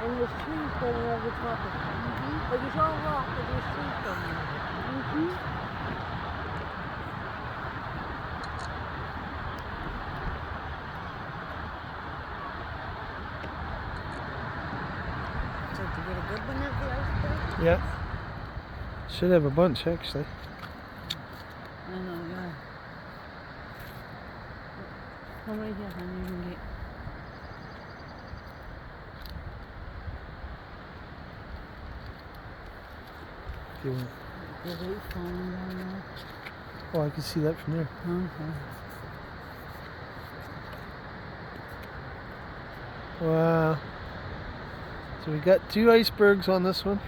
And there's trees going over top of it. Like it's all rock, but there's trees going over it. So to get a good one at the iceberg? Yeah. Should have a bunch actually. I know, yeah. Come right here, honey, you can get. Do you want? The weight falling down there. Oh, I can see that from there. Okay. Wow. So we got 2 icebergs on this one.